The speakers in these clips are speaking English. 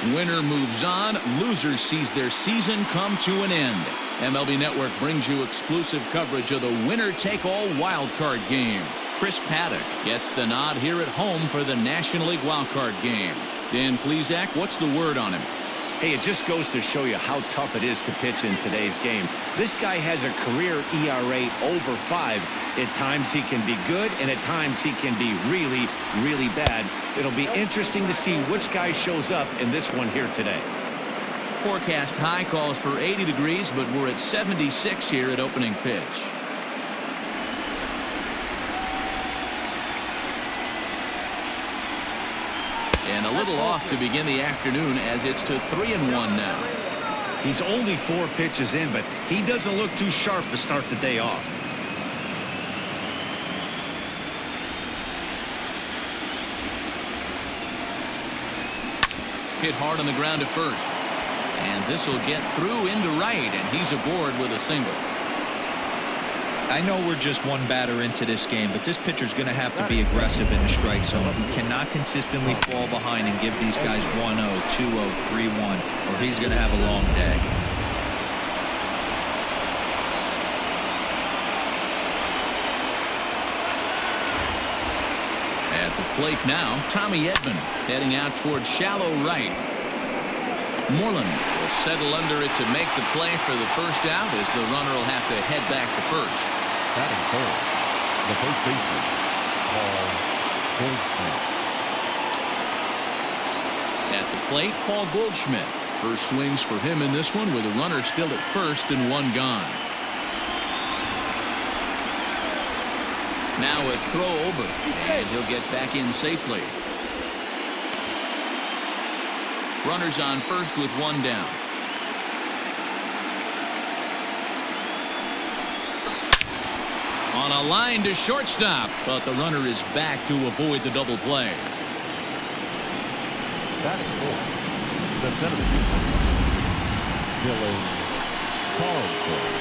Winner moves on. Loser sees their season come to an end. MLB Network brings you exclusive coverage of the winner-take-all wild card game. Chris Paddock gets the nod here at home for the National League wild card game. Dan Plesac, what's the word on him? Hey, it just goes to show you how tough it is to pitch in today's game. This guy has a career ERA over 5. At times he can be good, and at times he can be really, really bad. It'll be interesting to see which guy shows up in this one here today. Forecast high calls for 80 degrees, but we're at 76 here at opening pitch. And a little off to begin the afternoon as it's to 3-1 now. He's only 4 pitches in, but he doesn't look too sharp to start the day off. Hit hard on the ground to first. And this will get through into right, and he's aboard with a single. I know we're just one batter into this game, but this pitcher's going to have to be aggressive in the strike zone. He cannot consistently fall behind and give these guys 1-0, 2-0, 3-1, or he's going to have a long day. At the plate now, Tommy Edman heading out towards shallow right. Moreland will settle under it to make the play for the first out as the runner will have to head back to first. Batting third, the first baseman, Paul Goldschmidt. At the plate, Paul Goldschmidt. First swings for him in this one with a runner still at first and 1 gone. Now a throw over, and he'll get back in safely. Runners on first with 1 down. On a line to shortstop, but the runner is back to avoid the double play. Batting fourth, the center fielder, Dylan Carlson.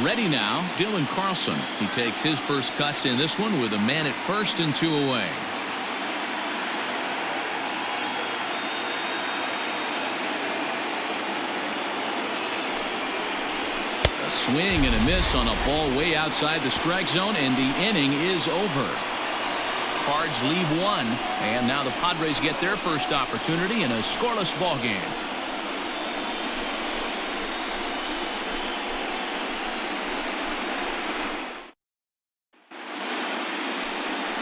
Ready now, Dylan Carlson. He takes his first cuts in this one with a man at first and 2 away. A swing and a miss on a ball way outside the strike zone, and the inning is over. Cards leave 1, and now the Padres get their first opportunity in a scoreless ball game.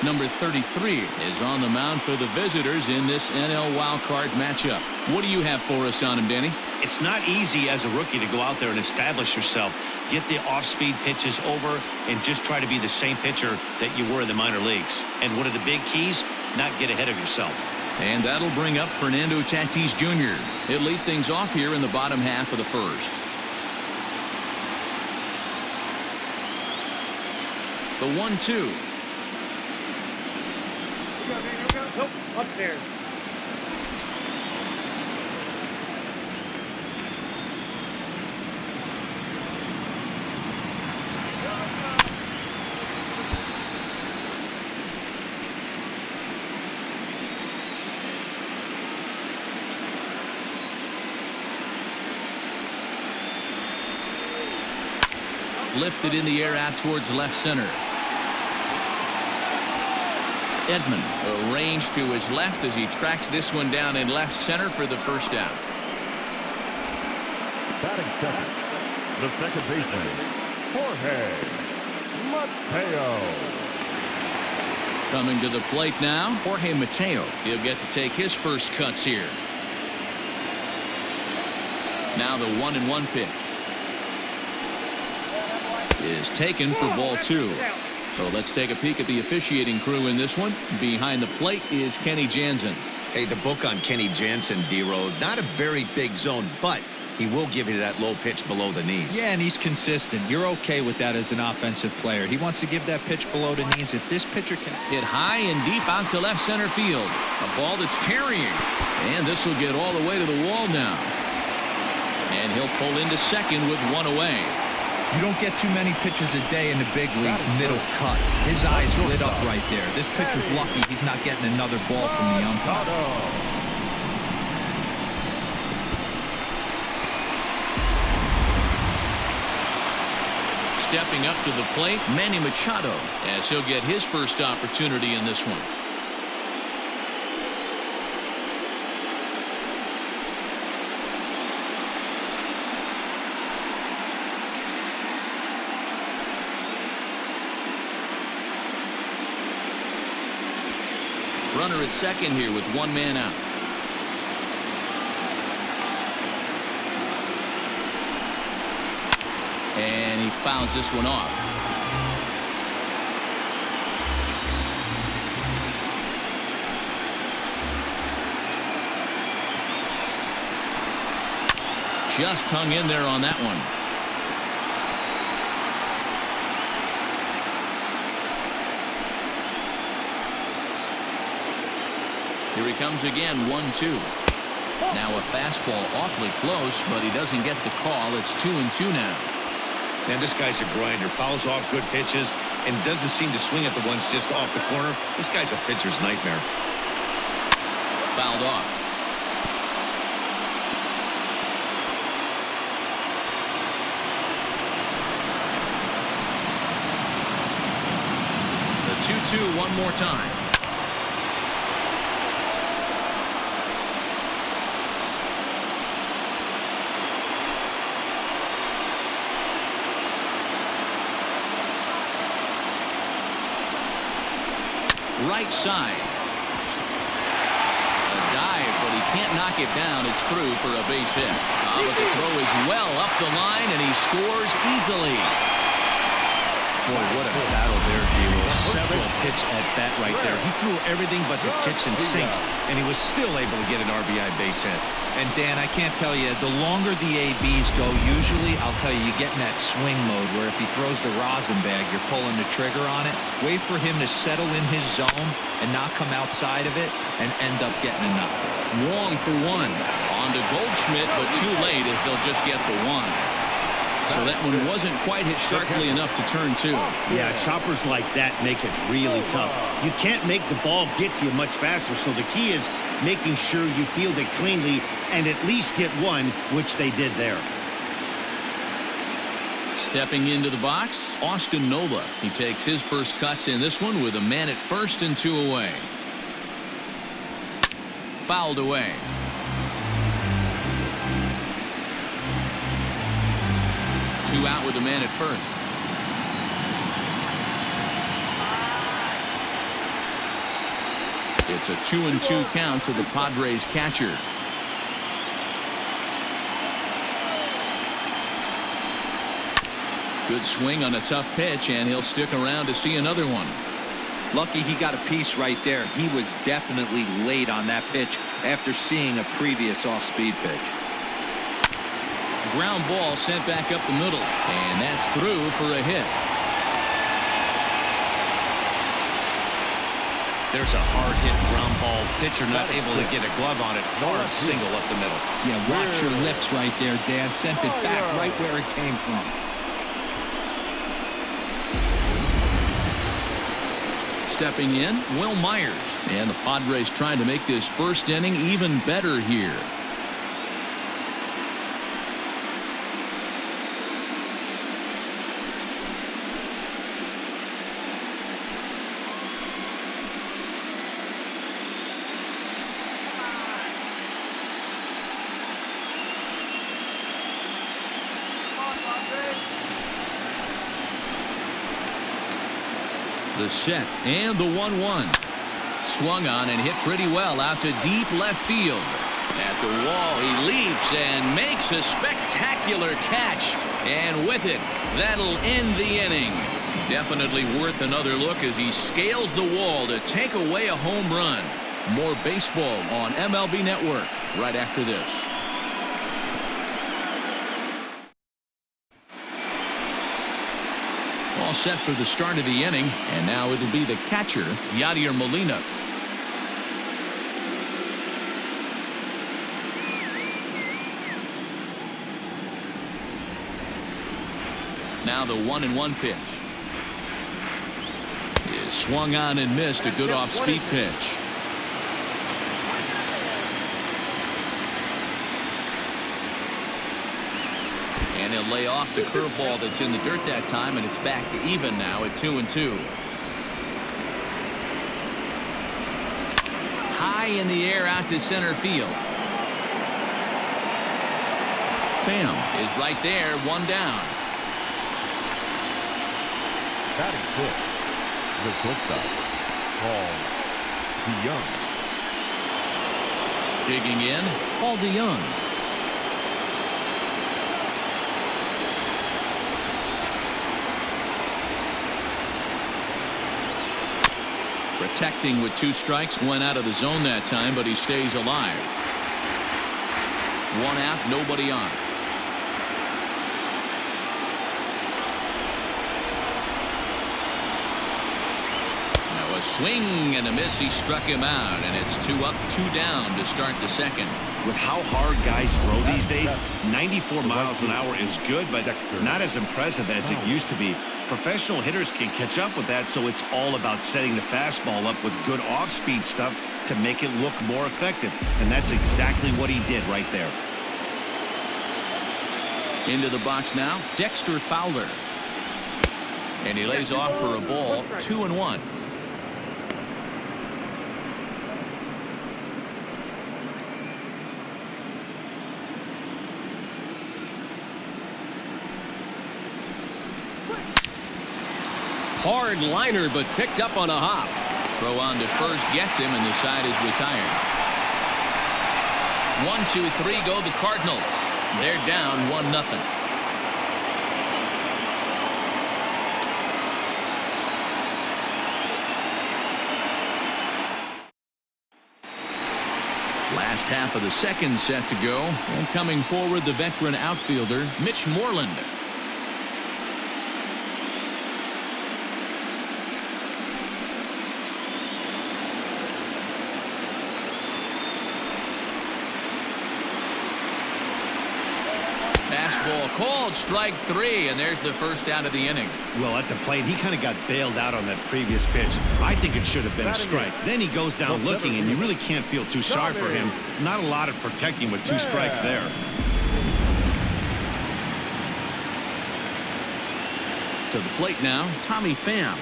Number 33 is on the mound for the visitors in this NL wildcard matchup. What do you have for us on him, Danny? It's not easy as a rookie to go out there and establish yourself, get the off-speed pitches over, and just try to be the same pitcher that you were in the minor leagues. And one of the big keys, not get ahead of yourself. And that'll bring up Fernando Tatis Jr. He'll lead things off here in the bottom half of the first. The 1-2. Nope, upstairs. Lifted in the air out towards left center. Edman arranged to his left as he tracks this one down in left center for the first out. Batting second, the second baseman, Jorge Mateo. Coming to the plate now, Jorge Mateo. He'll get to take his first cuts here. Now the 1-1 pitch is taken for ball 2. So let's take a peek at the officiating crew in this one. Behind the plate is Kenny Jansen. Hey, the book on Kenny Jansen, D-Row, not a very big zone, but he will give you that low pitch below the knees. Yeah, and he's consistent. You're okay with that as an offensive player. He wants to give that pitch below the knees. If this pitcher can hit high and deep out to left center field. A ball that's carrying. And this will get all the way to the wall now. And he'll pull into second with 1 away. You don't get too many pitches a day in the big leagues, middle cut. His eyes lit up right there. This pitcher's lucky he's not getting another ball from the umpire. Stepping up to the plate, Manny Machado, as he'll get his first opportunity in this one. Runner at second here with one man out. And he fouls this one off. Just hung in there on that one. Here he comes again, 1-2. Now a fastball awfully close, but he doesn't get the call. It's 2-2 now. Man, this guy's a grinder. Fouls off good pitches and doesn't seem to swing at the ones just off the corner. This guy's a pitcher's nightmare. Fouled off. The 2-2 one more time. Right side. A dive, but he can't knock it down. It's through for a base hit. But the throw is well up the line, and he scores easily. Boy, what a battle there, Gilo. Several pitch at bat right there. He threw everything but the kitchen sink, and he was still able to get an RBI base hit. And Dan, I can't tell you, the longer the ABs go, usually, I'll tell you, you get in that swing mode where if he throws the rosin bag, you're pulling the trigger on it. Wait for him to settle in his zone and not come outside of it and end up getting a knock. Wong for one. On to Goldschmidt, but too late as they'll just get the one. So that one wasn't quite hit sharply enough to turn two. Yeah, choppers like that make it really tough. You can't make the ball get to you much faster, so the key is making sure you field it cleanly and at least get one, which they did there. Stepping into the box, Austin Nola. He takes his first cuts in this one with a man at first and two away. Fouled away. Two out with a man at first. It's a 2-2 count to the Padres catcher. Good swing on a tough pitch, and he'll stick around to see another one. Lucky he got a piece right there. He was definitely late on that pitch after seeing a previous off-speed pitch. Ground ball sent back up the middle, and that's through for a hit. There's a hard hit ground ball. Pitcher not able to get a glove on it. Hard single up the middle. Yeah, watch your lips right there, Dan. Sent it back right where it came from. Stepping in, Will Myers, and the Padres trying to make this first inning even better here. The set and the 1-1. Swung on and hit pretty well out to deep left field. At the wall, he leaps and makes a spectacular catch. And with it, that'll end the inning. Definitely worth another look as he scales the wall to take away a home run. More baseball on MLB Network right after this. All set for the start of the inning, and now it'll be the catcher, Yadier Molina. Now the 1-1 pitch is swung on and missed. A good off-speed pitch. And he'll lay off the curveball that's in the dirt that time, and it's back to even now at 2-2. High in the air out to center field. Pham is right there, one down. Batting fifth, the shortstop, Paul DeYoung. Digging in, Paul DeYoung. Protecting with 2 strikes, went out of the zone that time, but he stays alive. 1 out, nobody on. Now a swing and a miss. He struck him out, and it's 2 up, 2 down to start the second. With how hard guys throw these days, 94 miles an hour is good, but not as impressive as it used to be. Professional hitters can catch up with that, so it's all about setting the fastball up with good off-speed stuff to make it look more effective. And that's exactly what he did right there. Into the box now, Dexter Fowler. And he lays off for a ball, 2-1. Hard liner, but picked up on a hop. Throw on to first gets him, and the side is retired. 1-2-3 go the Cardinals. They're down 1-0. Last half of the second set to go, and coming forward, the veteran outfielder Mitch Moreland. Fastball called, strike 3, and there's the first out of the inning. Well, at the plate, he kind of got bailed out on that previous pitch. I think it should have been a strike. Then he goes down looking, and you really can't feel too sorry for him. Not a lot of protecting with 2 strikes there. To the plate now, Tommy Pham.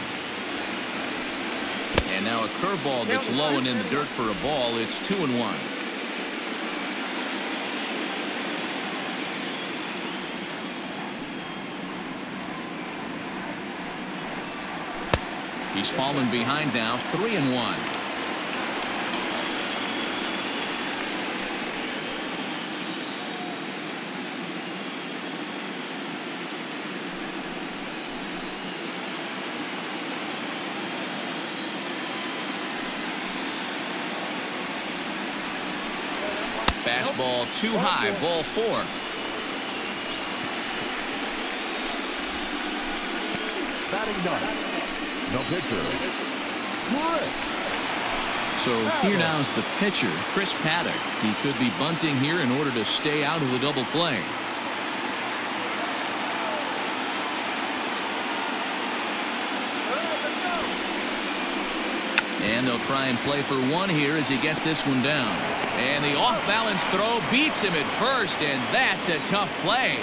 And now a curveball that's low and in the dirt for a ball. It's 2-1. He's fallen behind now, 3-1. Fastball too high, ball 4. Batting ninth, the pitcher, So here now's the pitcher, Chris Paddock. He could be bunting here in order to stay out of the double play. And they'll try and play for 1 here as he gets this one down. And the off-balance throw beats him at first, and that's a tough play.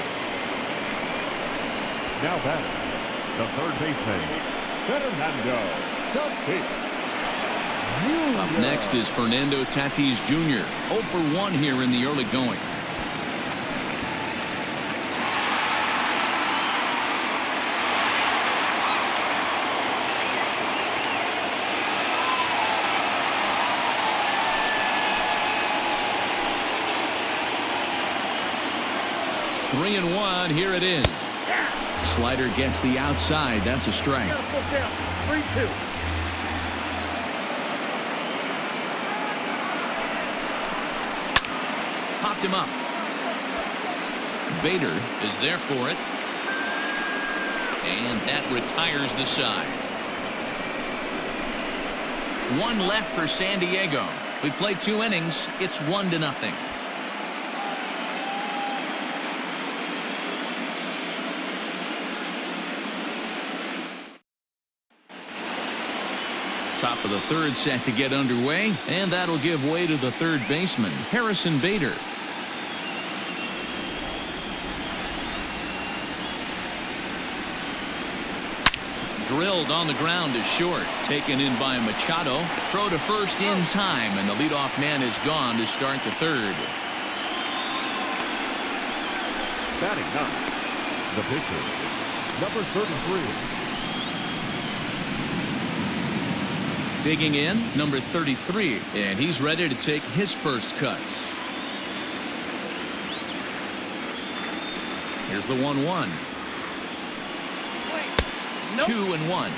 now batting, the third baseman, Fernando Tatis Jr. Up next is Fernando Tatis Jr. 0 for 1 here in the early going. Three and 1. Here it is. Slider gets the outside. That's a strike. 3-2. Popped him up. Bader is there for it. And that retires the side. 1 left for San Diego. We played 2 innings. It's 1-0. Top of the third set to get underway, and that'll give way to the third baseman, Harrison Bader. Drilled on the ground to short, taken in by Machado. Throw to first in time, and the leadoff man is gone to start the third. Batting ninth, the pitcher, number 33. Digging in, number 33, and he's ready to take his first cuts. Here's the 1-1. 2-1.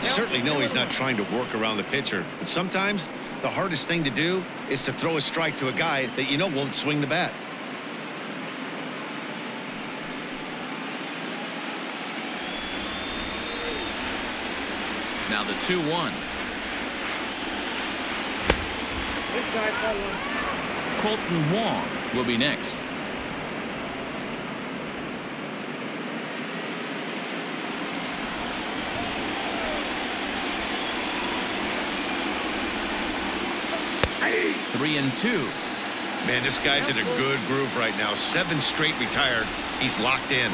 You certainly know he's not trying to work around the pitcher, but sometimes the hardest thing to do is to throw a strike to a guy that you know won't swing the bat. Now the 2-1. Colton Wong will be next. Hey. 3-2. Man, this guy's in a good groove right now. 7 straight retired. He's locked in.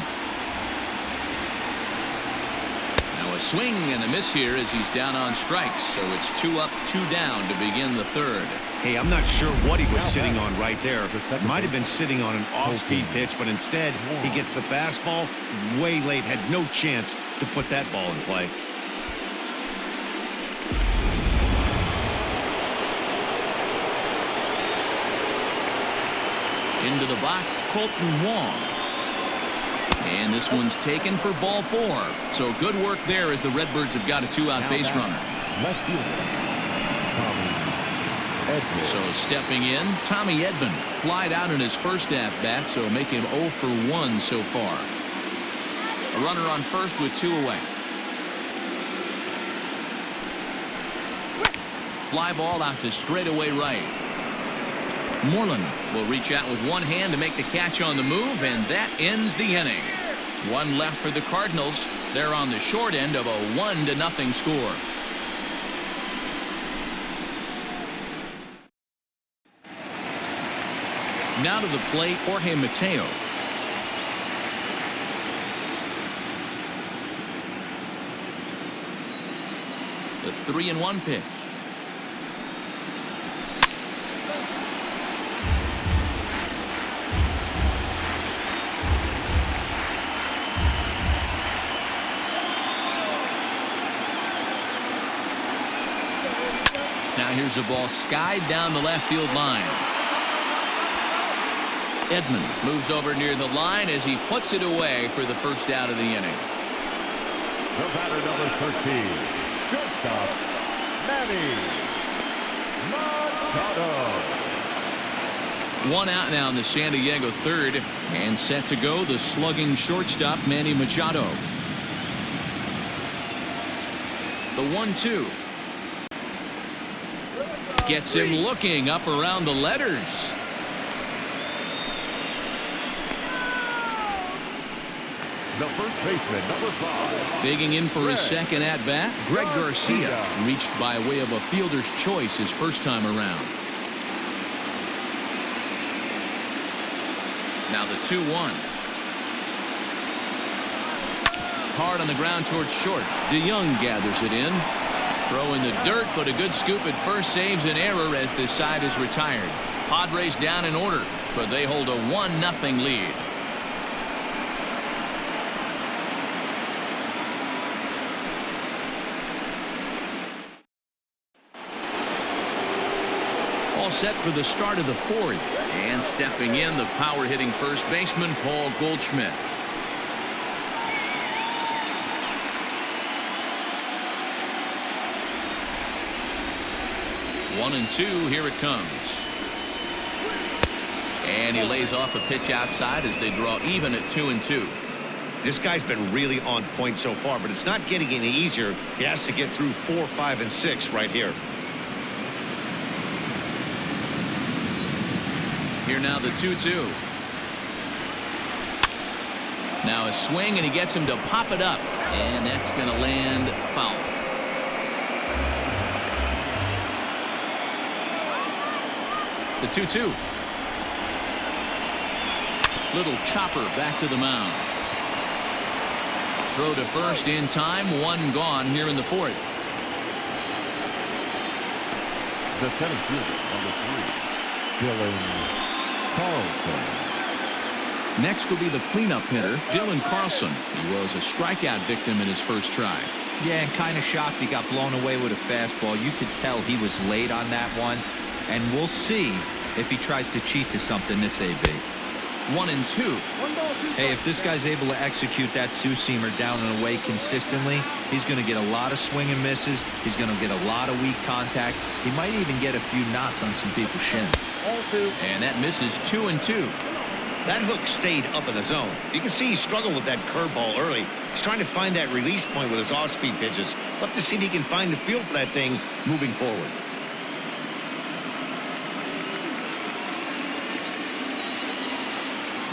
Now a swing and a miss here as he's down on strikes. So it's 2 up, 2 down to begin the third. Hey, I'm not sure what he was sitting on right there. Might have been sitting on an off-speed pitch, but instead he gets the fastball way late. Had no chance to put that ball in play. Into the box, Colton Wong. And this one's taken for ball 4. So good work there as the Redbirds have got a 2-out base runner. Left fielder, So stepping in, Tommy Edman flied out in his first at-bat, so make him 0 for 1 so far. A runner on first with 2 away. Fly ball out to straightaway right. Moreland will reach out with one hand to make the catch on the move, and that ends the inning. 1 left for the Cardinals. They're on the short end of a 1-0 score. Now to the plate, Jorge Mateo. The 3-1 pitch. Now here's a ball skied down the left field line. Edman moves over near the line as he puts it away for the first out of the inning. The batter, number 13, shortstop, Manny Machado. 1 out now in the San Diego third, and set to go the slugging shortstop Manny Machado. The 1-2. Gets him looking up around the letters. The first baseman, number 5. Digging in for his second at-bat, Greg Garcia reached by way of a fielder's choice his first time around. Now the 2-1. Hard on the ground towards short. DeYoung gathers it in. Throw in the dirt, but a good scoop at first saves an error as this side is retired. Padres down in order, but they hold a 1-0 lead. All set for the start of the fourth, and stepping in, the power-hitting first baseman Paul Goldschmidt. One and 2, here it comes. And he lays off a pitch outside as they draw even at 2-2. This guy's been really on point so far, but it's not getting any easier. He has to get through 4, 5, and 6 right here. Here now the 2-2. Now a swing, and he gets him to pop it up, and that's going to land foul. The 2-2. Little chopper back to the mound. Throw to first in time. One gone here in the fourth. The center fielder, number 3, Dylan Carlson. Next will be the cleanup hitter, Dylan Carlson. He was a strikeout victim in his first try. Yeah, and kind of shocked he got blown away with a fastball. You could tell he was late on that one. And we'll see if he tries to cheat to something this AB. 1-2. Hey, if this guy's able to execute that two-seamer down and away consistently, he's going to get a lot of swing and misses. He's going to get a lot of weak contact. He might even get a few knots on some people's shins. And that misses 2-2. That hook stayed up in the zone. You can see he struggled with that curveball early. He's trying to find that release point with his off-speed pitches. Love to see if he can find the feel for that thing moving forward.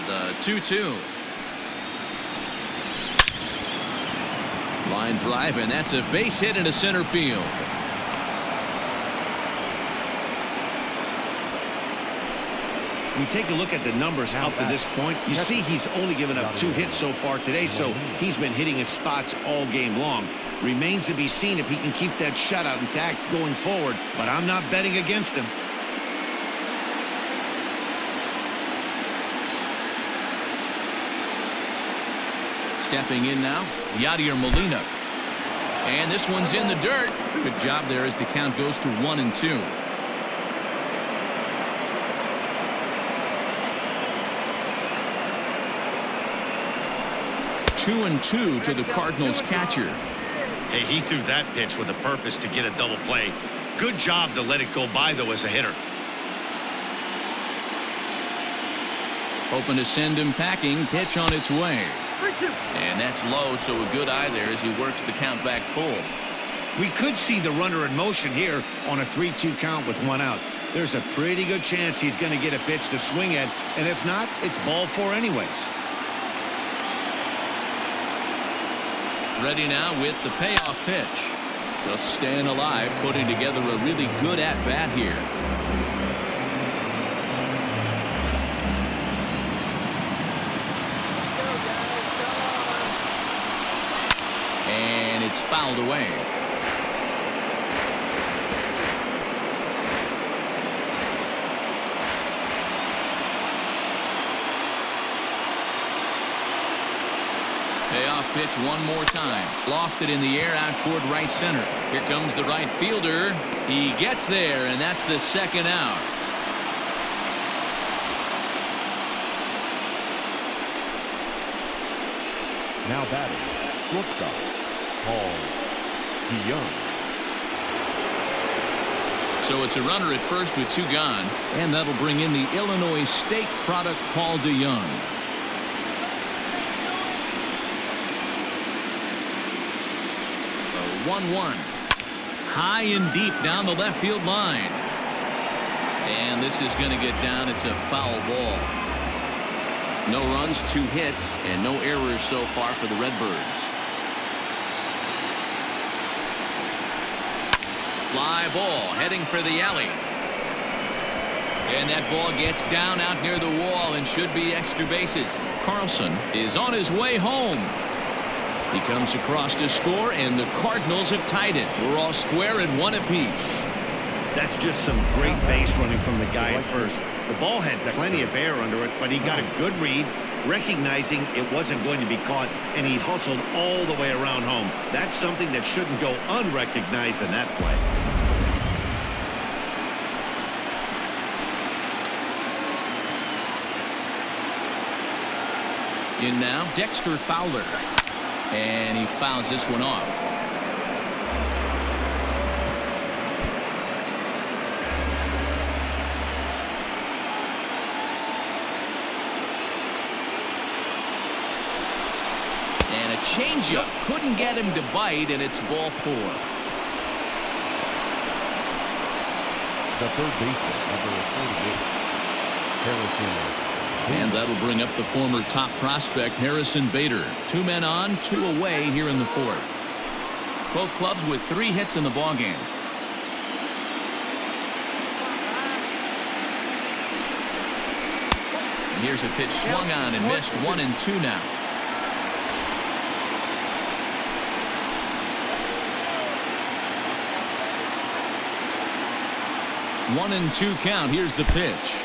The 2-2. Line drive, and that's a base hit into center field. We take a look at the numbers up to this point. You see he's only given up 2 hits so far today, so he's been hitting his spots all game long. Remains to be seen if he can keep that shutout intact going forward, but I'm not betting against him. Stepping in now, Yadier Molina. And this one's in the dirt. Good job there as the count goes to 1-2. Two and two to the Cardinals catcher. Hey, he threw that pitch with a purpose to get a double play. Good job to let it go by, though, as a hitter. Hoping to send him packing. Pitch on its way. And that's low, so a good eye there as he works the count back full. We could see the runner in motion here on a 3-2 count with 1 out. There's a pretty good chance he's going to get a pitch to swing at, and if not, it's ball 4 anyways. Ready now with the payoff pitch. Just staying alive, putting together a really good at-bat here. And it's fouled away. Payoff pitch one more time. Lofted in the air out toward right center. Here comes the right fielder. He gets there, and that's the second out. Now batting, shortstop, Kwang Hyun. So it's a runner at first with 2 gone, and that'll bring in the Illinois State product, Paul DeYoung. The 1-1. High and deep down the left field line. And this is going to get down. It's a foul ball. No runs, 2 hits, and no errors so far for the Redbirds. Fly ball heading for the alley. And that ball gets down out near the wall and should be extra bases. Carlson is on his way home. He comes across to score, and the Cardinals have tied it. We're all square at 1 apiece. That's just some great base running from the guy at first. The ball had plenty of air under it, but he got a good read, recognizing it wasn't going to be caught, and he hustled all the way around home. That's something that shouldn't go unrecognized in that play. In now, Dexter Fowler. And he fouls this one off. And a changeup couldn't get him to bite, and it's ball 4. The third baseman, number 48, Carlson. And that'll bring up the former top prospect Harrison Bader. 2 men on, 2 away here in the 4th. Both clubs with 3 hits in the ballgame. Here's a pitch swung on and missed. 1-2 now. 1-2 count. Here's the pitch.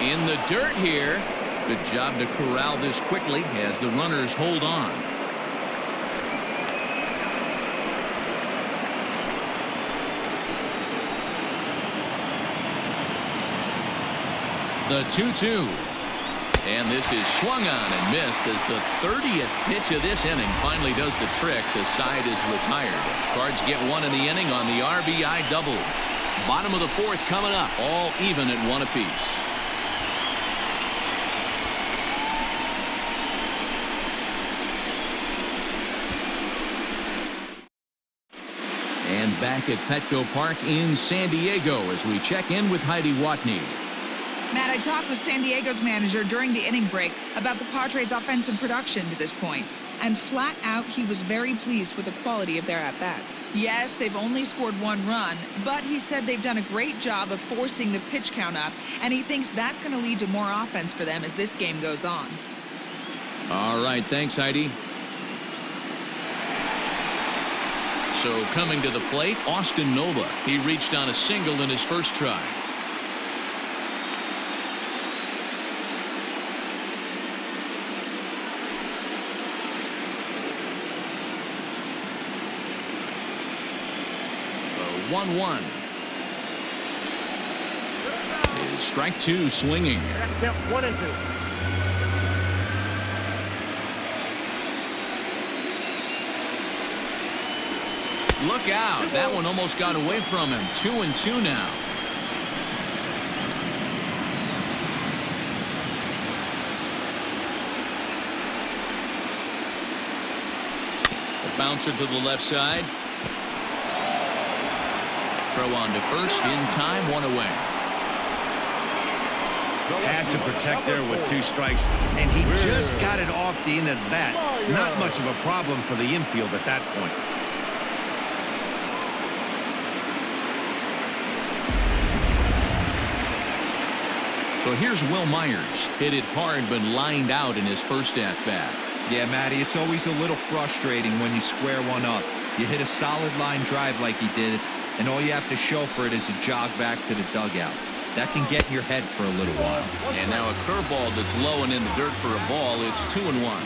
In the dirt here. Good job to corral this quickly as the runners hold on. The 2-2. And this is swung on and missed as the 30th pitch of this inning finally does the trick. The side is retired. Cards get one in the inning on the RBI double. Bottom of the fourth coming up. All even at 1 apiece. And back at Petco Park in San Diego as we check in with Heidi Watney. Matt, I talked with San Diego's manager during the inning break about the Padres' offensive production to this point. And flat out, he was very pleased with the quality of their at-bats. Yes, they've only scored 1 run, but he said they've done a great job of forcing the pitch count up, and he thinks that's going to lead to more offense for them as this game goes on. All right, thanks, Heidi. So coming to the plate, Austin Nova. He reached on a single in his first try. The 1-1. Is strike 2 swinging. Count 1-2. Look out. That one almost got away from him. 2-2 now. The bouncer to the left side. Throw on to first in time. 1 away. Had to protect there with 2 strikes, and he just got it off the end of the bat. Not much of a problem for the infield at that point. So here's Will Myers. Hit it hard but lined out in his first at-bat. Yeah, Matty, it's always a little frustrating when you square one up. You hit a solid line drive like he did, and all you have to show for it is a jog back to the dugout. That can get in your head for a little while. And now a curveball that's low and in the dirt for a ball. It's 2-1.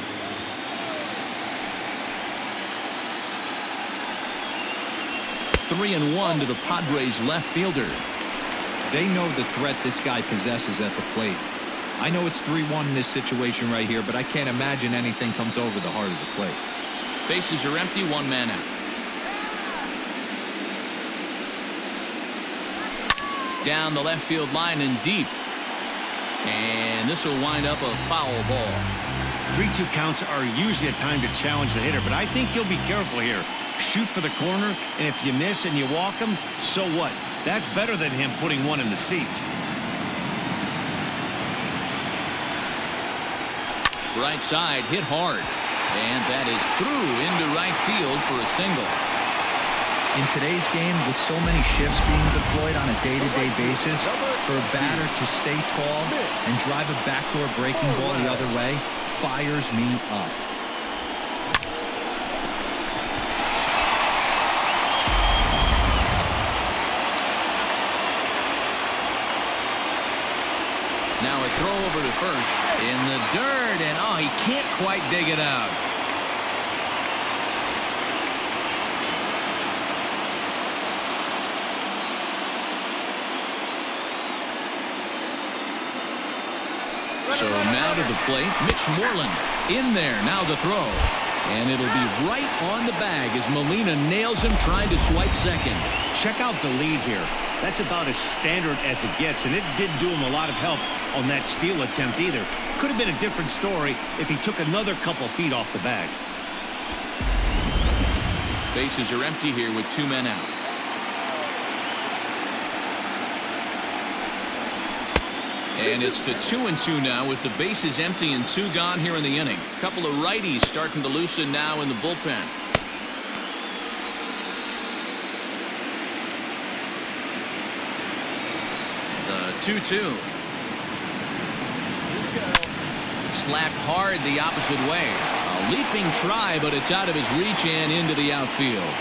Three and 1 to the Padres left fielder. They know the threat this guy possesses at the plate. I know it's 3-1 in this situation right here, but I can't imagine anything comes over the heart of the plate. Bases are empty. 1 man out. Down the left field line and deep. And this will wind up a foul ball. 3-2 counts are usually a time to challenge the hitter, but I think he'll be careful here. Shoot for the corner, and if you miss and you walk him, so what? That's better than him putting one in the seats. Right side hit hard. And that is through into right field for a single. In today's game, with so many shifts being deployed on a day-to-day basis, for a batter to stay tall and drive a backdoor breaking ball the other way fires me up. Now a throw over to first in the dirt, and oh, he can't quite dig it out. So now to the plate, Mitch Moreland in there. Now the throw, and it'll be right on the bag as Molina nails him trying to swipe second. Check out the lead here. That's about as standard as it gets, and it didn't do him a lot of help on that steal attempt either. Could have been a different story if he took another couple feet off the bag. Bases are empty here with 2 men out. And it's to 2-2 now with the bases empty and 2 gone here in the inning. A couple of righties starting to loosen now in the bullpen. The 2-2. slapped hard the opposite way. A leaping try, but it's out of his reach and into the outfield.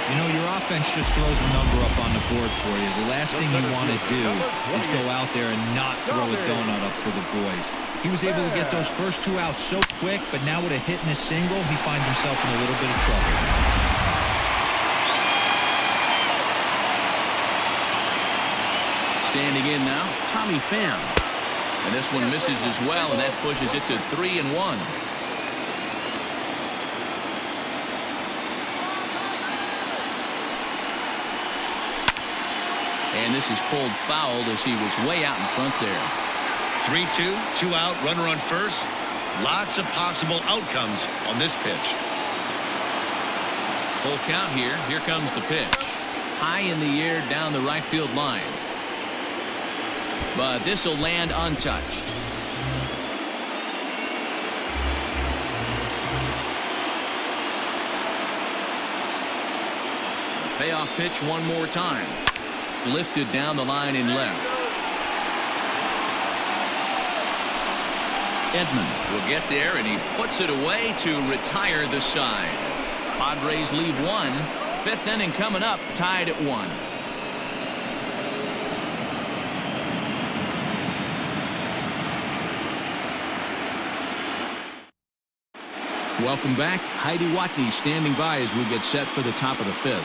You know, your offense just throws a number up on the board for you. The last thing you want to do is go out there and not throw a donut up for the boys. He was able to get those first 2 outs so quick, but now with a hit and a single, he finds himself in a little bit of trouble. Standing in now, Tommy Pham. And this one misses as well, and that pushes it to 3-1. And this is pulled foul as he was way out in front there. 3-2, 2 out, runner on first. Lots of possible outcomes on this pitch. Full count here. Here comes the pitch. High in the air down the right field line. But this will land untouched. Payoff pitch one more time. Lifted down the line in left. Edman will get there, and he puts it away to retire the side. Padres leave one. 5th inning coming up, tied at 1. Welcome back. Heidi Watney standing by as we get set for the top of the 5th.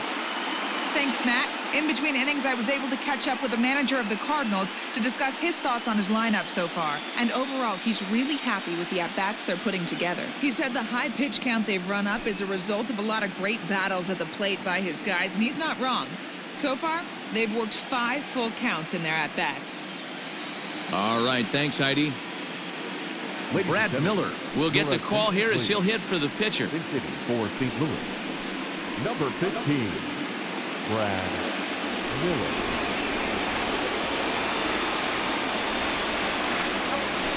Thanks, Matt. In between innings, I was able to catch up with the manager of the Cardinals to discuss his thoughts on his lineup so far. And overall, he's really happy with the at-bats they're putting together. He said the high pitch count they've run up is a result of a lot of great battles at the plate by his guys, and he's not wrong. So far, they've worked 5 full counts in their at-bats. All right, thanks, Heidi. Brad Miller will get the call here as he'll hit for the pitcher. For St. Louis, number 15, Brad Miller.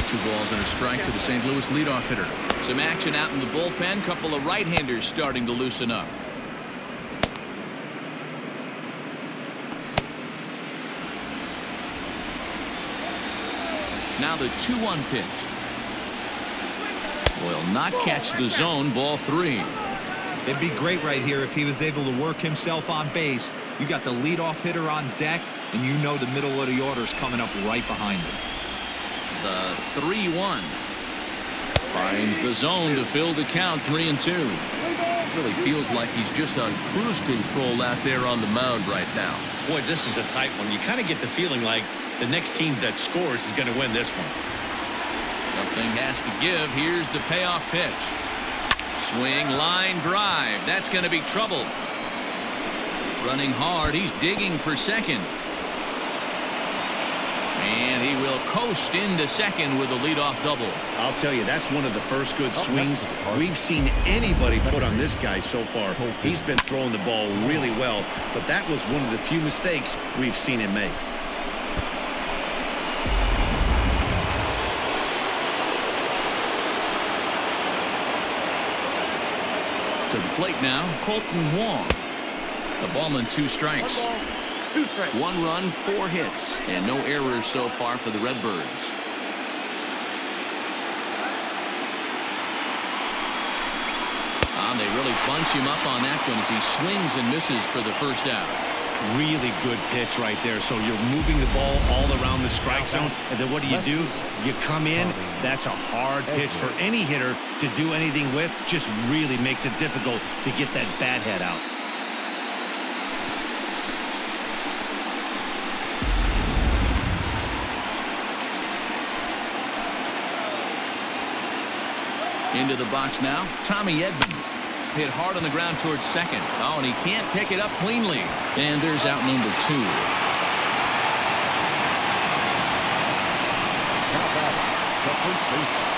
2 balls and a strike to the St. Louis leadoff hitter. Some action out in the bullpen. Couple of right-handers starting to loosen up. Now the 2-1 pitch. Will not catch the zone. Ball 3. It'd be great right here if he was able to work himself on base. You got the leadoff hitter on deck, and you know the middle of the order is coming up right behind him. The 3-1 finds the zone to fill the count. 3-2. Really feels like he's just on cruise control out there on the mound right now. Boy, this is a tight one. You kind of get the feeling like the next team that scores is going to win this one. Something has to give. Here's the payoff pitch. Swing, line drive. That's going to be trouble. Running hard. He's digging for second. And he will coast into second with a leadoff double. I'll tell you, that's one of the first good swings we've seen anybody put on this guy so far. He's been throwing the ball really well, but that was one of the few mistakes we've seen him make. To the plate now, Colton Wong. The ball and 2 strikes. 1 run, 4 hits, and no errors so far for the Redbirds. They really bunch him up on that one as he swings and misses for the first out. Really good pitch right there. So you're moving the ball all around the strike zone, and then what do? You come in. That's a hard pitch for any hitter to do anything with. Just really makes it difficult to get that bat head out. Into the box now, Tommy Edman. Hit hard on the ground towards second. Oh, and he can't pick it up cleanly. And there's out number 2. Now back, the first baseman,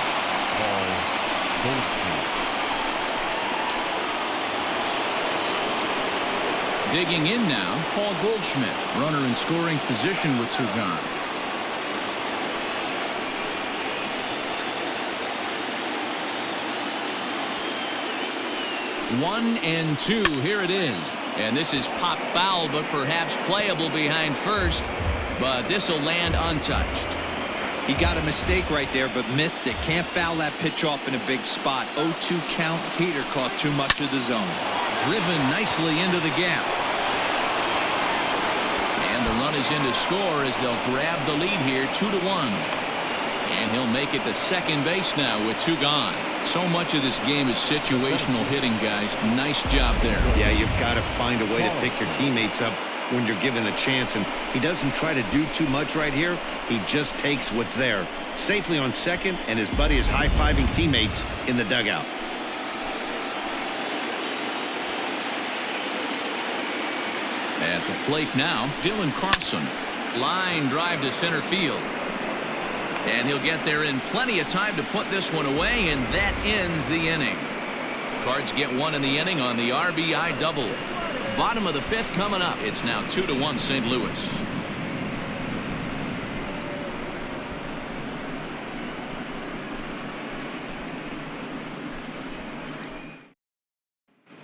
Paul Goldschmidt. Digging in now, Paul Goldschmidt. Runner in scoring position with 2 gone. One and 2. Here it is. And this is pop foul, but perhaps playable behind first. But this will land untouched. He got a mistake right there, but missed it. Can't foul that pitch off in a big spot. 0-2 count. Heater caught too much of the zone. Driven nicely into the gap. And the run is in to score as they'll grab the lead here 2-1. And he'll make it to second base now with 2 gone. So much of this game is situational hitting, guys. Nice job there. Yeah, you've got to find a way to pick your teammates up when you're given the chance, and he doesn't try to do too much right here. He just takes what's there. Safely on second, and his buddy is high-fiving teammates in the dugout. At the plate now, Dylan Carlson. Line drive to center field. And he'll get there in plenty of time to put this one away, and that ends the inning. Cards get 1 in the inning on the RBI double. Bottom of the 5th coming up. It's now 2-1 St. Louis.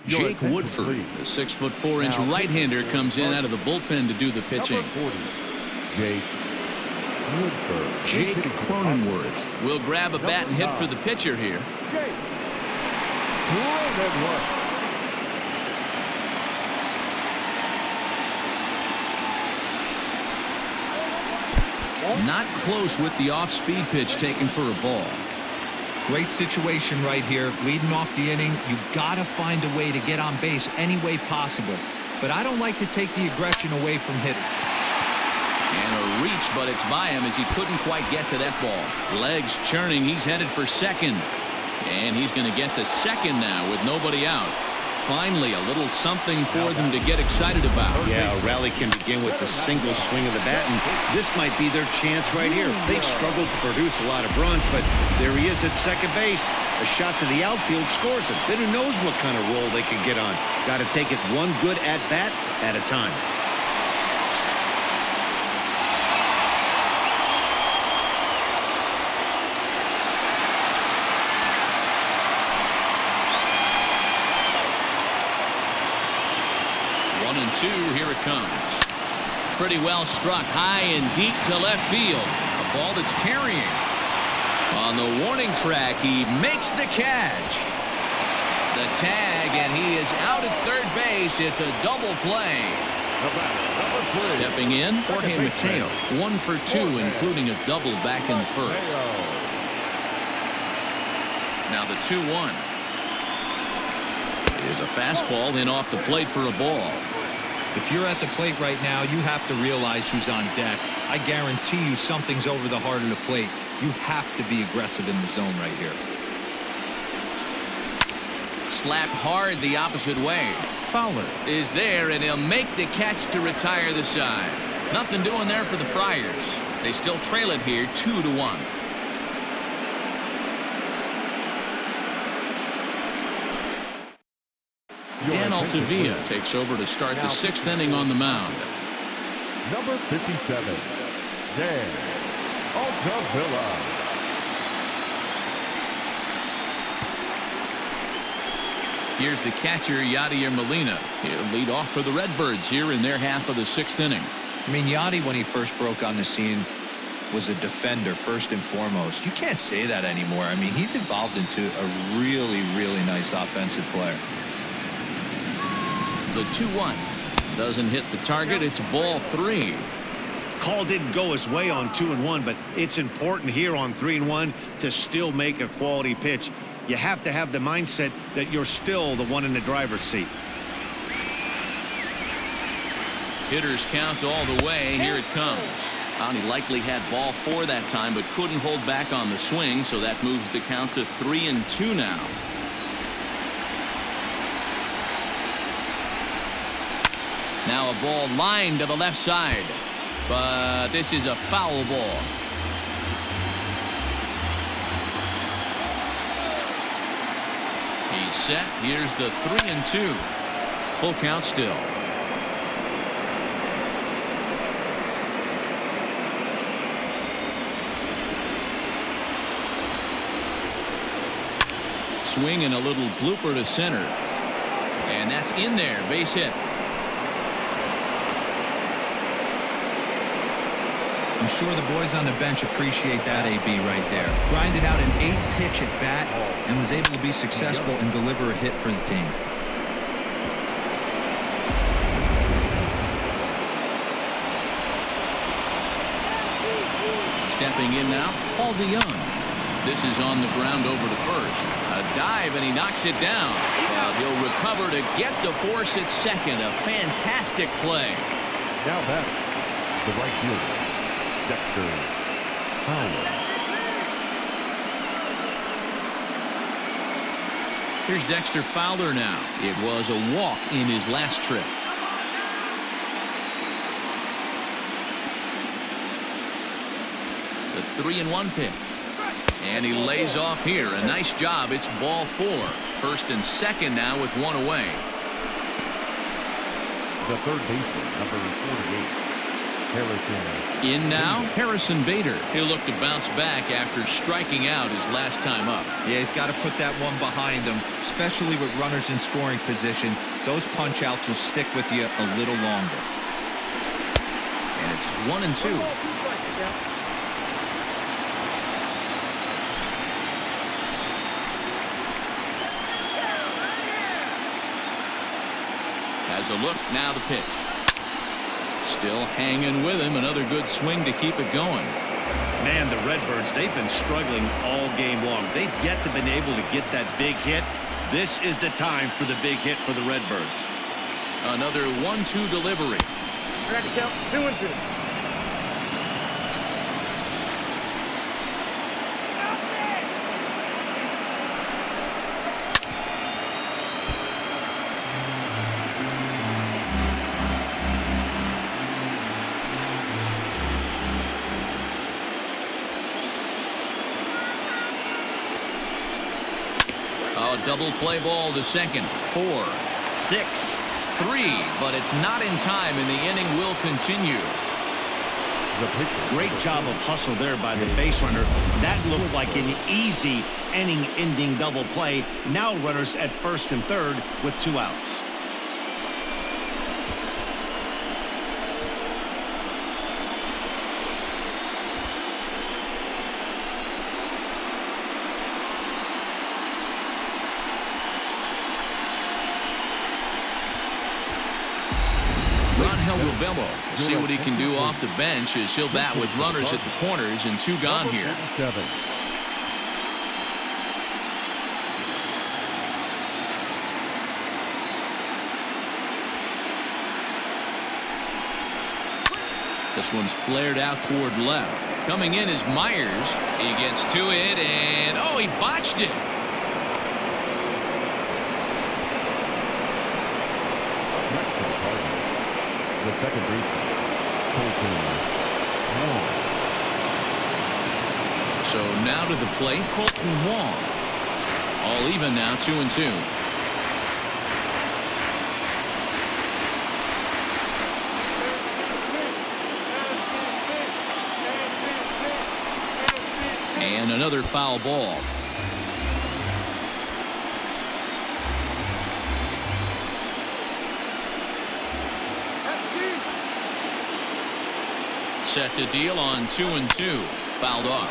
Jake Woodford, the 6'4" right-hander, comes in out of the bullpen to do the pitching. Jake Cronenworth will grab a bat and hit for the pitcher here. Not close with the off-speed pitch taken for a ball. Great situation right here. Leading off the inning, you got to find a way to get on base any way possible. But I don't like to take the aggression away from hitting. And a reach, but it's by him as he couldn't quite get to that ball. Legs churning. He's headed for second. And he's going to get to second now with nobody out. Finally, a little something for them to get excited about. Yeah, a rally can begin with a single swing of the bat, and this might be their chance right here. They've struggled to produce a lot of runs, but there he is at second base. A shot to the outfield scores it. Then who knows what kind of roll they could get on. Got to take it one good at-bat at a time. Here it comes. Pretty well struck high and deep to left field. A ball that's tarrying. On the warning track, he makes the catch. The tag, and he is out at third base. It's a double play. Stepping in, Jorge Mateo. 1 for 2, including a double back in the first. Now the 2-1. Is a fastball in off the plate for a ball. If you're at the plate right now, you have to realize who's on deck. I guarantee you something's over the heart of the plate. You have to be aggressive in the zone right here. Slapped hard the opposite way. Fowler is there, and he'll make the catch to retire the side. Nothing doing there for the Friars. They still trail it here 2-1. Dan Altavilla takes over to start the 6th inning on the mound. Number 57, Dan Altavilla. Here's the catcher, Yadier Molina. He'll lead off for the Redbirds here in their half of the 6th inning. I mean, Yadi, when he first broke on the scene, was a defender first and foremost. You can't say that anymore. I mean, he's evolved into a really, really nice offensive player. The 2-1 doesn't hit the target. It's ball 3. Call didn't go his way on 2-1, but it's important here on 3-1 to still make a quality pitch. You have to have the mindset that you're still the one in the driver's seat. Hitters count all the way. Here it comes. He likely had ball 4 that time, but couldn't hold back on the swing, so that moves the count to 3-2 now. Now a ball lined to the left side, but this is a foul ball. He's set. Here's the 3-2. Full count still. Swing and a little blooper to center. And that's in there. Base hit. I'm sure the boys on the bench appreciate that, AB, right there. Grinded out an 8-pitch at bat and was able to be successful and deliver a hit for the team. Stepping in now, Paul DeYoung. This is on the ground over to first. A dive, and he knocks it down. He'll recover to get the force at second. A fantastic play. Now back, the right fielder, Dexter Howard. Here's Dexter Fowler now. It was a walk in his last trip. The 3-1 pitch. And he lays off here. A nice job. It's ball 4. First and second now with one away. The third baseman, number 48, Harrison. In now, Harrison Bader. He'll look to bounce back after striking out his last time up. Yeah, he's got to put that one behind him, especially with runners in scoring position. Those punch-outs will stick with you a little longer. And it's 1-2. Has a look, now the pitch. Still hanging with him. Another good swing to keep it going. Man, the Redbirds, they've been struggling all game long. They've yet to been able to get that big hit. This is the time for the big hit for the Redbirds. Another 1-2 delivery. Ready to count 2-2. Double play ball to second. 4, 6, 3, but it's not in time, and the inning will continue. Great job of hustle there by the base runner. That looked like an easy inning-ending double play. Now runners at first and third with 2 outs. We'll see what he can do off the bench as he'll bat with runners at the corners and 2 gone here. This one's flared out toward left. Coming in is Myers. He gets to it, and oh, he botched it. The second baseman, Colton Wong. So now to the plate, Colton Wong. All even now, 2-2. And another foul ball. Set to deal on 2-2. Fouled off.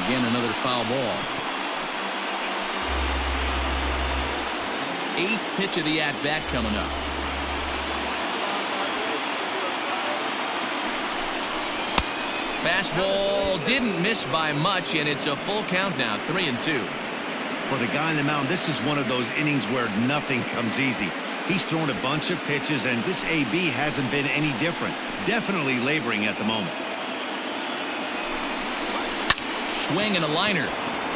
Again, another foul ball. 8th pitch of the at-bat coming up. Fastball didn't miss by much, and it's a full count now, 3-2. For the guy on the mound, this is one of those innings where nothing comes easy. He's thrown a bunch of pitches, and this AB hasn't been any different. Definitely laboring at the moment. Swing and a liner.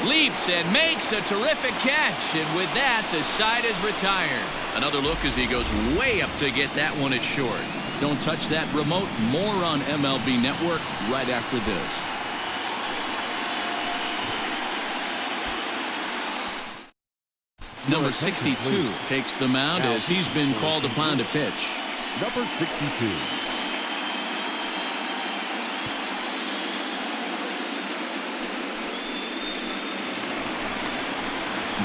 Leaps and makes a terrific catch, and with that, the side is retired. Another look as he goes way up to get that one at short. Don't touch that remote. More on MLB Network right after this. Number 62 takes the mound as he's been called upon to pitch. Number 62. 1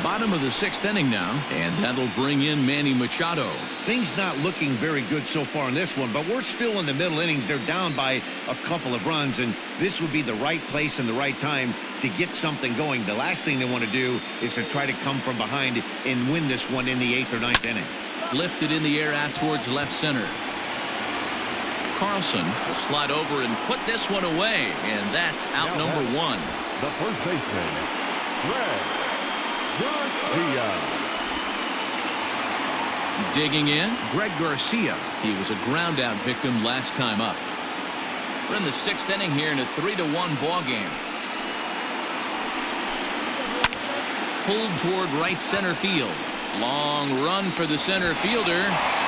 Bottom of the 6th inning now, and that'll bring in Manny Machado. Things not looking very good so far in this one, but we're still in the middle innings. They're down by a couple of runs, and this would be the right place and the right time to get something going. The last thing they want to do is to try to come from behind and win this one in the 8th or 9th inning. Lifted in the air out towards left center. Carlson will slide over and put this one away, and that's out number 1. The first baseman, Garcia. Digging in, Greg Garcia. He was a ground out victim last time up. We're in the 6th inning here in a 3-1 ball game. Pulled toward right center field. Long run for the center fielder.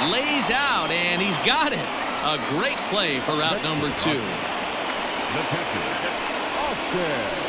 Lays out, and he's got it. A great play for out number 2. The pitcher, Austin.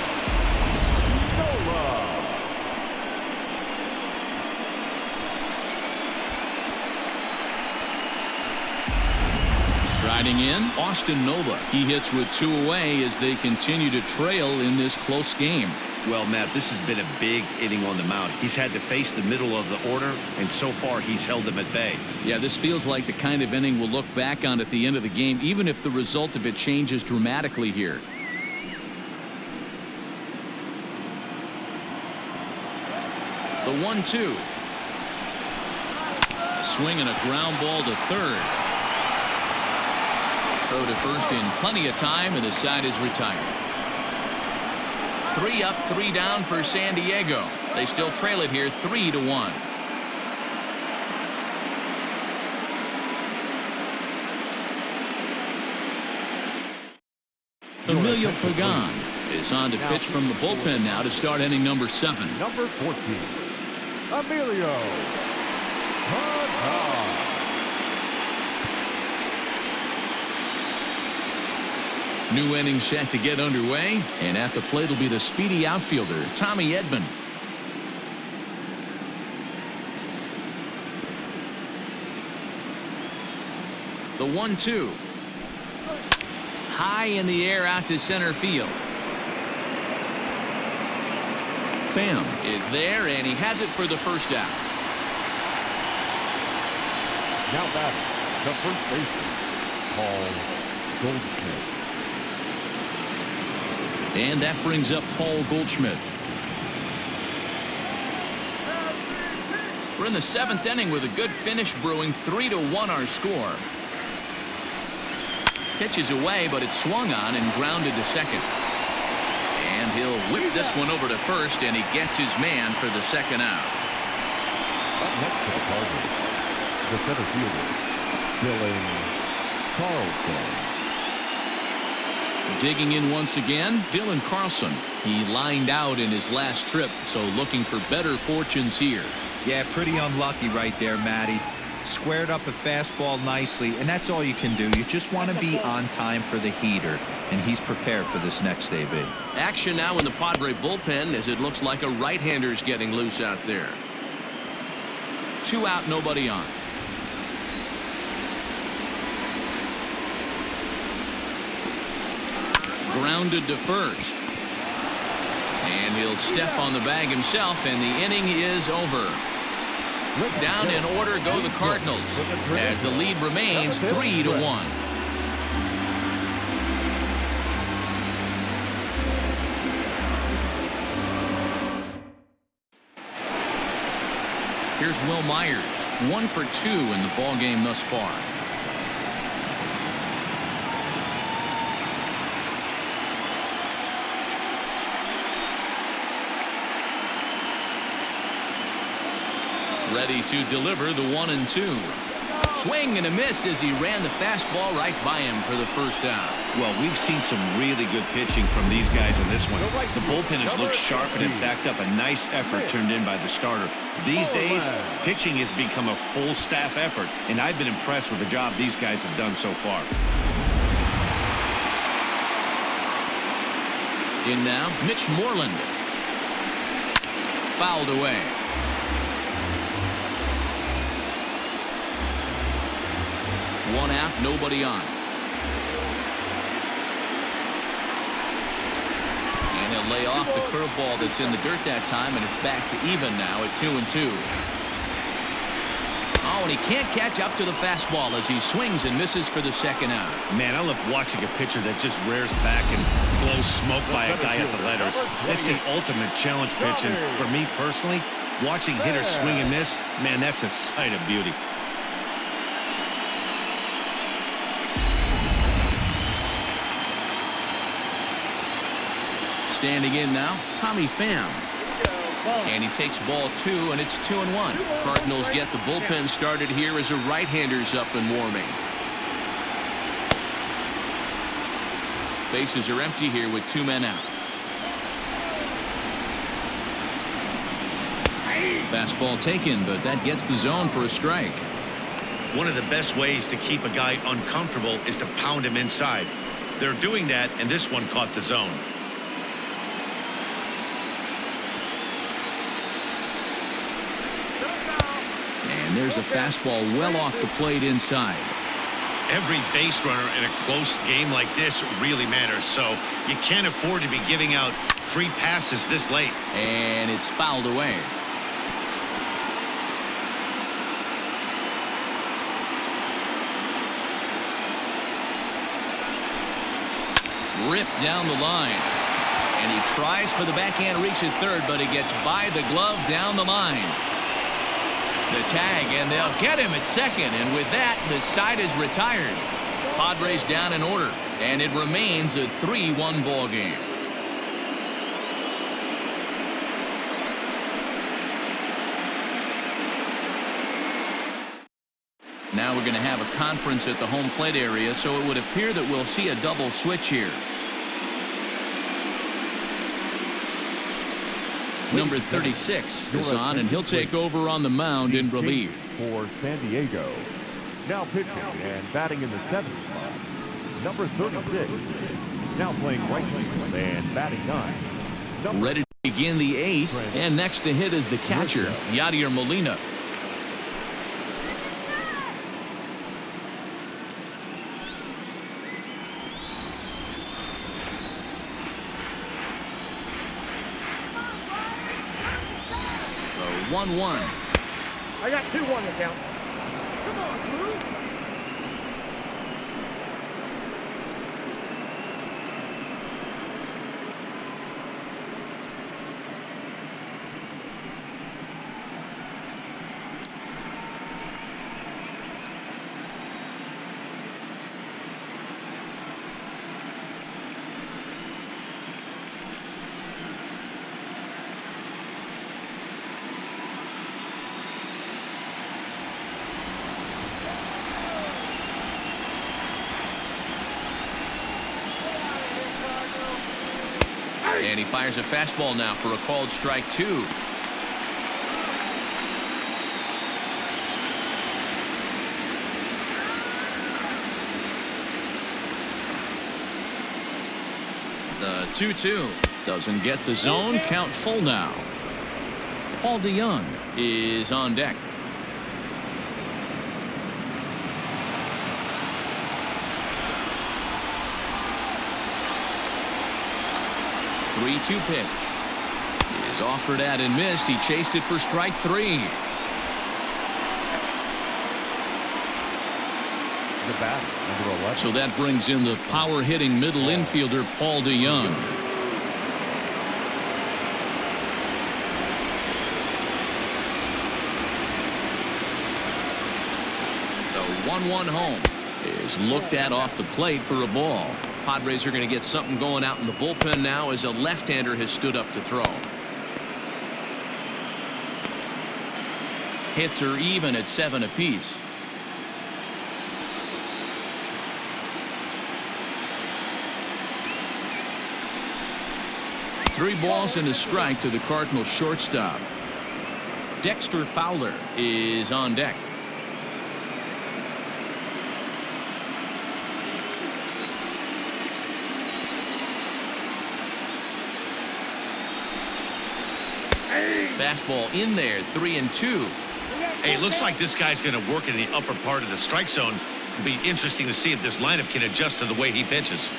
Striding in, Austin Nola. He hits with 2 away as they continue to trail in this close game. Well, Matt, this has been a big inning on the mound. He's had to face the middle of the order, and so far he's held them at bay. Yeah, this feels like the kind of inning we'll look back on at the end of the game, even if the result of it changes dramatically here. The 1-2. Swing and a ground ball to third. Throw to first in plenty of time, and the side is retired. 3 up, 3 down for San Diego. They still trail it here 3-1. Emilio Pagan is on to pitch from the bullpen now to start inning number 7. Number 14, Emilio Pagan. New inning set to get underway, and at the plate will be the speedy outfielder, Tommy Edman. The 1-2. High in the air out to center field. Pham is there, and he has it for the first out. Now batting, the first baseman, Paul Goldschmidt. And that brings up Paul Goldschmidt. We're in the 7th inning with a good finish brewing. 3-1 our score. Pitches away, but it's swung on and grounded to second. And he'll whip this one over to first, and he gets his man for the second out. Up next to the Cardinals, the center fielder, Dylan Carlson. Digging in once again, Dylan Carlson. He lined out in his last trip, so looking for better fortunes here. Yeah, pretty unlucky right there, Matty. Squared up a fastball nicely, and that's all you can do. You just want to be on time for the heater, and he's prepared for this next AB. Action now in the Padre bullpen as it looks like a right-hander's getting loose out there. 2 out, nobody on. Grounded to first. And he'll step on the bag himself, and the inning is over. Down in order go the Cardinals as the lead remains 3-1. Here's Will Myers, 1 for 2 in the ball game thus far. Ready to deliver the 1-2. Swing and a miss as he ran the fastball right by him for the first out. Well, we've seen some really good pitching from these guys in this one. The bullpen has looked sharp and it backed up a nice effort turned in by the starter. These days, pitching has become a full staff effort, and I've been impressed with the job these guys have done so far. In now, Mitch Moreland. Fouled away. One out, nobody on. And he'll lay off the curveball that's in the dirt that time, and it's back to even now at 2-2. Oh, and he can't catch up to the fastball as he swings and misses for the second out. Man, I love watching a pitcher that just rears back and blows smoke by a guy at the letters. That's the ultimate challenge pitch, and for me personally, watching hitters swing and miss, man, that's a sight of beauty. Standing in now, Tommy Pham. And he takes ball 2, and it's 2-1. Cardinals get the bullpen started here as a right-hander's up and warming. Bases are empty here with 2 men out. Fastball taken, but that gets the zone for a strike. One of the best ways to keep a guy uncomfortable is to pound him inside. They're doing that, and this one caught the zone. And there's a fastball well off the plate inside. Every base runner in a close game like this really matters, so you can't afford to be giving out free passes this late. And it's fouled away. Ripped down the line. And he tries for the backhand reach at third, but he gets by the glove down the line. The tag, and they'll get him at second, and with that, the side is retired. Padres down in order, and it remains a 3-1 ball game. Now we're going to have a conference at the home plate area, so it would appear that we'll see a double switch here. Number 36 is on, and he'll take over on the mound in relief. For San Diego. Now pitching and batting in the 7th spot. Number 36. Now playing right field and batting 9. Ready to begin the 8th, and next to hit is the catcher, Yadier Molina. The 1-1. I got 2-1 to count. Come on, Blue. And he fires a fastball now for a called strike 2. The 2-2 doesn't get the zone. Count full now. Paul DeYoung is on deck. Pitch is offered at and missed. He chased it for strike 3. So that brings in the power hitting middle infielder Paul DeYoung. The 1-1 home is looked at off the plate for a ball. Padres are going to get something going out in the bullpen now as a left-hander has stood up to throw. Hits are even at 7 apiece. Three balls and a strike to the Cardinals shortstop. Dexter Fowler is on deck. Fastball in there, 3-2. Hey, it looks like this guy's going to work in the upper part of the strike zone. It'll be interesting to see if this lineup can adjust to the way he pitches.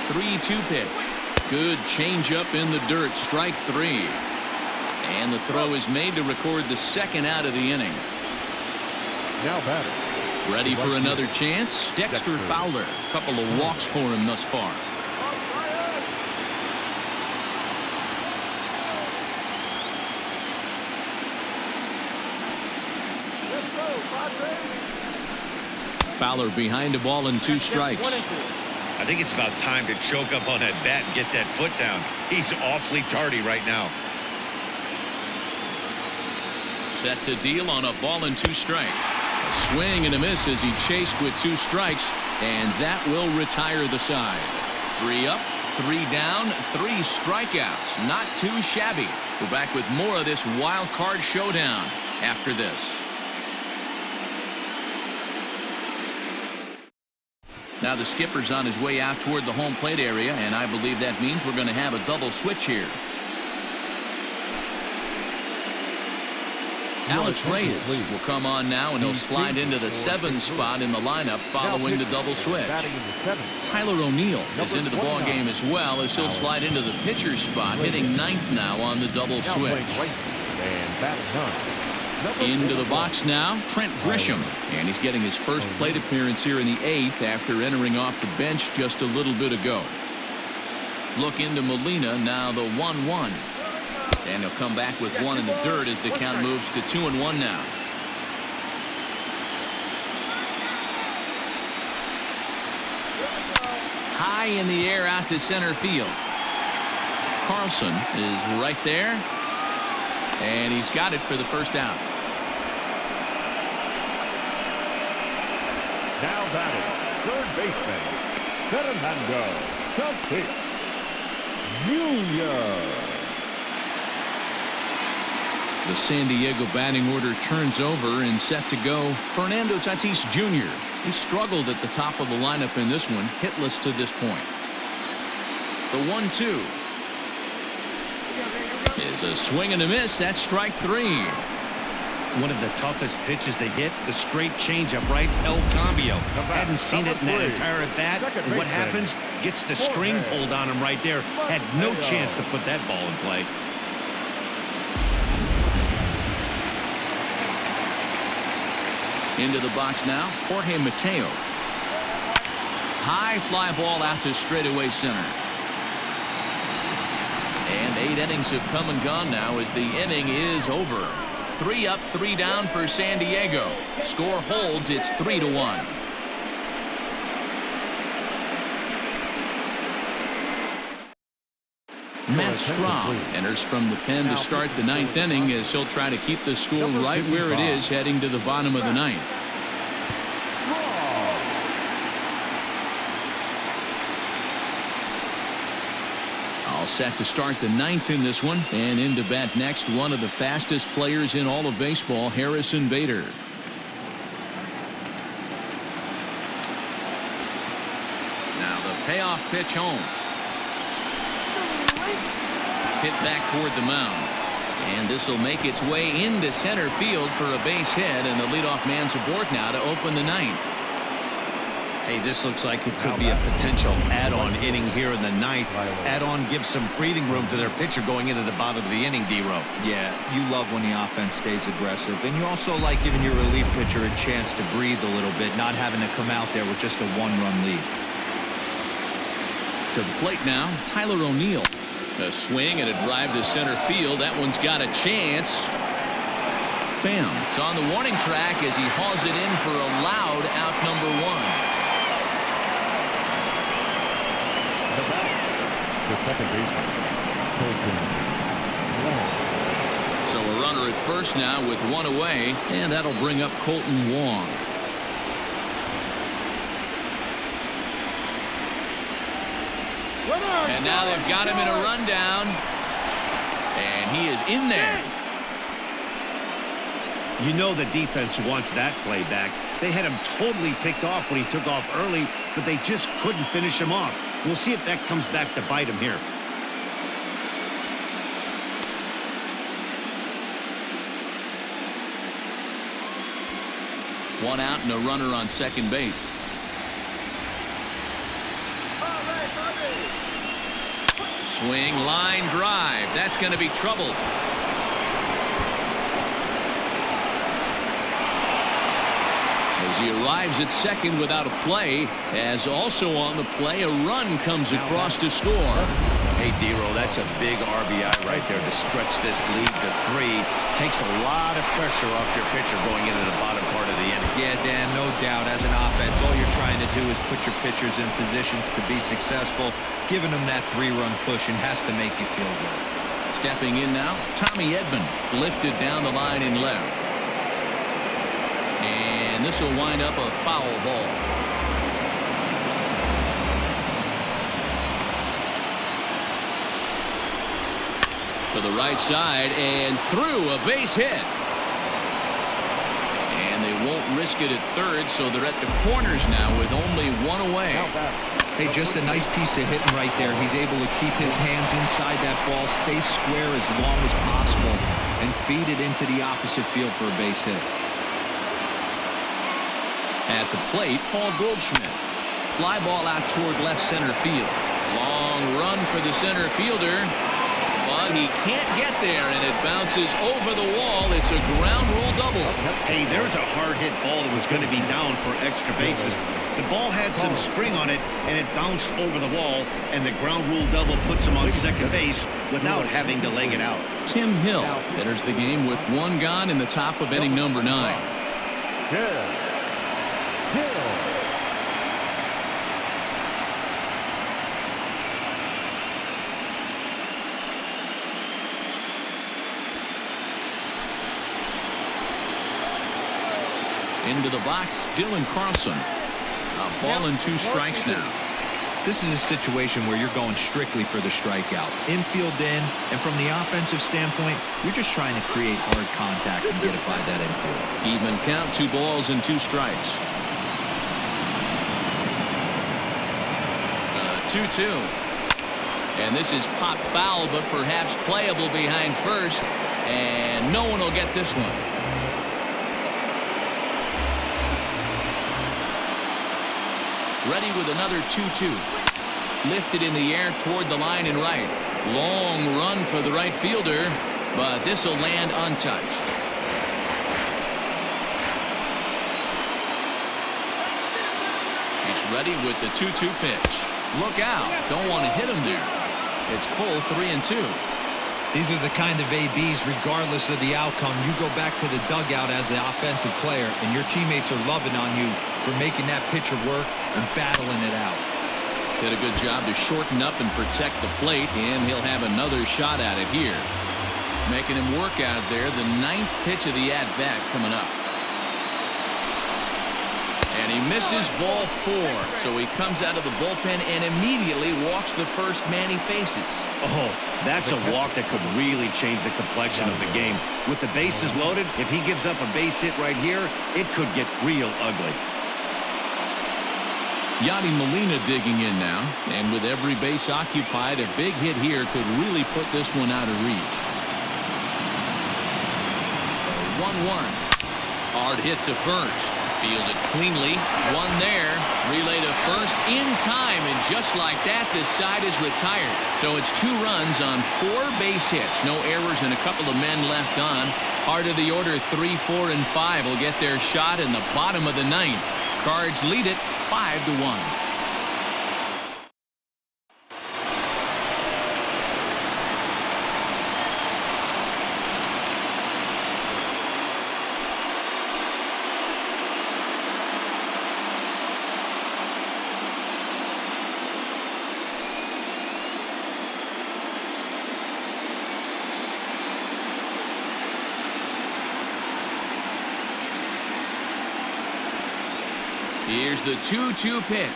3-2 pitch. Good changeup in the dirt. Strike 3. And the throw is made to record the second out of the inning. Now batter. Ready for another chance? Dexter Fowler. Couple of walks for him thus far. Fowler behind a ball and 2 strikes. I think it's about time to choke up on that bat and get that foot down. He's awfully tardy right now. Set to deal on a ball and 2 strikes. A swing and a miss as he chased with 2 strikes, and that will retire the side. 3 up, 3 down, 3 strikeouts. Not too shabby. We're back with more of this wild card showdown after this. Now the skipper's on his way out toward the home plate area, and I believe that means we're going to have a double switch here. Alex Reyes will come on now, and he'll slide into the 7 spot in the lineup following the double switch. Tyler O'Neill is into the ball game as well, as he'll slide into the pitcher's spot, hitting 9th now on the double switch. Into the box now, Trent Grisham, and he's getting his first plate appearance here in the 8th after entering off the bench just a little bit ago. Look into Molina, now the 1-1. And he'll come back with 1 in the dirt as the count moves to 2-1 now. High in the air out to center field. Carlson is right there, and he's got it for the first out. Now batting, third baseman, Fernando Tatis Jr. The San Diego batting order turns over, and set to go Fernando Tatis Jr. He struggled at the top of the lineup in this one, hitless to this point. The 1-2 is a swing and a miss. That's strike 3. One of the toughest pitches to hit, the straight changeup, right? El Cambio. Hadn't seen it in that entire at bat. And what happens? Gets the string pulled on him right there. Had no chance to put that ball in play. Into the box now, Jorge Mateo. High fly ball out to straightaway center. And 8 innings have come and gone now as the inning is over. 3 up, 3 down for San Diego. Score holds, it's 3-1. Matt Strahm enters from the pen to start the 9th inning, as he'll try to keep the score right where it is heading to the bottom of the 9th. All set to start the 9th in this one, and into bat next, one of the fastest players in all of baseball, Harrison Bader. Now the payoff pitch home. Hit back toward the mound, and this will make its way into center field for a base hit, and the leadoff man's aboard now to open the 9th. Hey, this looks like it could be a potential add-on inning here in the 9th. Add-on gives some breathing room to their pitcher going into the bottom of the inning, D-Row. Yeah, you love when the offense stays aggressive, and you also like giving your relief pitcher a chance to breathe a little bit, not having to come out there with just a 1-run lead. To the plate now, Tyler O'Neill. A swing and a drive to center field. That one's got a chance. Pham is on the warning track as he hauls it in for a loud out number 1. The second baseman, Colton Wong. So a runner at first now with 1 away, and that'll bring up Colton Wong. And now they've got him in a rundown, and he is in there. You know the defense wants that play back. They had him totally picked off when he took off early, but they just couldn't finish him off. We'll see if that comes back to bite him here. One out and a runner on second base. Swing, line drive. That's going to be trouble. As he arrives at second without a play, as also on the play, a run comes across to score. Hey, D-Roll, that's a big RBI right there to stretch this lead to 3. Takes a lot of pressure off your pitcher going into the bottom part of the inning. Yeah, Dan, no doubt. As an offense, all you're trying to do is put your pitchers in positions to be successful. Giving them that 3-run cushion has to make you feel good. Stepping in now, Tommy Edman lifted down the line in left. And this will wind up a foul ball. To the right side and through, a base hit. And they won't risk it at third, so they're at the corners now with only one away. Hey, just a nice piece of hitting right there. He's able to keep his hands inside that ball, stay square as long as possible, and feed it into the opposite field for a base hit. At the plate, Paul Goldschmidt. Fly ball out toward left center field. Long run for the center fielder, but he can't get there, and it bounces over the wall. It's a ground rule double. Hey, there's a hard hit ball that was going to be down for extra bases. The ball had some spring on it, and it bounced over the wall, and the ground rule double puts him on second base without having to leg it out. Tim Hill enters the game with 1 gone in the top of inning number 9. Into the box, Dylan Carlson. A ball and 2 strikes now. This is a situation where you're going strictly for the strikeout. Infield in, and from the offensive standpoint, you're just trying to create hard contact and get it by that infield. Even count, 2 balls and 2 strikes. 2-2. And this is pop foul, but perhaps playable behind first. And no one will get this one. Ready with another 2-2. Lifted in the air toward the line and right. Long run for the right fielder, but this will land untouched. He's ready with the 2-2 pitch. Look out. Don't want to hit him there. It's full 3-2. These are the kind of ABs, regardless of the outcome. You go back to the dugout as the offensive player, and your teammates are loving on you for making that pitcher work and battling it out. Did a good job to shorten up and protect the plate, and he'll have another shot at it here. Making him work out there, the 9th pitch of the at-bat coming up. And he misses ball 4, so he comes out of the bullpen and immediately walks the first man he faces. Oh, that's a walk that could really change the complexion of the game. With the bases loaded, if he gives up a base hit right here, it could get real ugly. Yadier Molina digging in now, and with every base occupied, a big hit here could really put this one out of reach. 1-1. Hard hit to first. Fielded cleanly. One there. Relay to first in time, and just like that, this side is retired. So it's 2 runs on 4 base hits. No errors and a couple of men left on. Heart of the order 3, 4, and 5 will get their shot in the bottom of the 9th. Cards lead it 5-1. Here's the 2-2 pitch.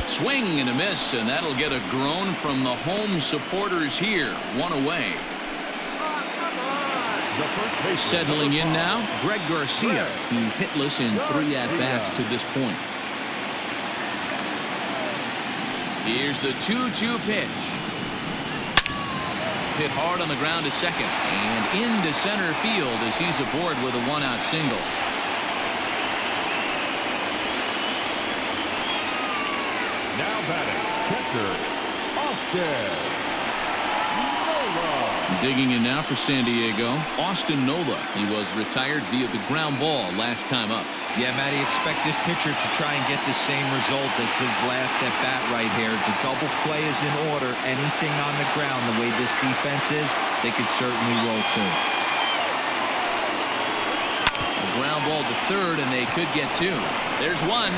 Swing and a miss, and that'll get a groan from the home supporters here. 1 away. Settling in now, Greg Garcia. He's hitless in 3 at-bats to this point. Here's the 2-2 pitch. hit hard on the ground to second and into center field as he's aboard with a one-out single. Now batting, catcher, Austin Nola. Digging in now for San Diego, Austin Nola. He was retired via the ground ball last time up. Yeah, Matty, expect this pitcher to try and get the same result as his last at bat right here. The double play is in order. Anything on the ground, the way this defense is, they could certainly roll too. A ground ball to third, and they could get two. There's one.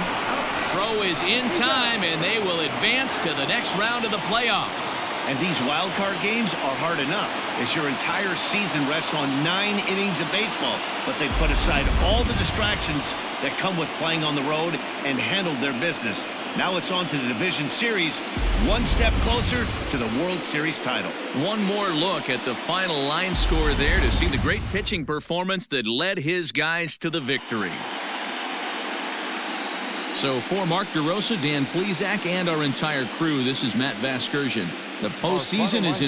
Throw is in time, and they will advance to the next round of the playoffs. And these wild card games are hard enough as your entire season rests on 9 innings of baseball. But they put aside all the distractions that come with playing on the road and handled their business. Now it's on to the division series, one step closer to the World Series title. One more look at the final line score there to see the great pitching performance that led his guys to the victory. So for Mark DeRosa, Dan Plesac, and our entire crew, this is Matt Vasgersian. The postseason is in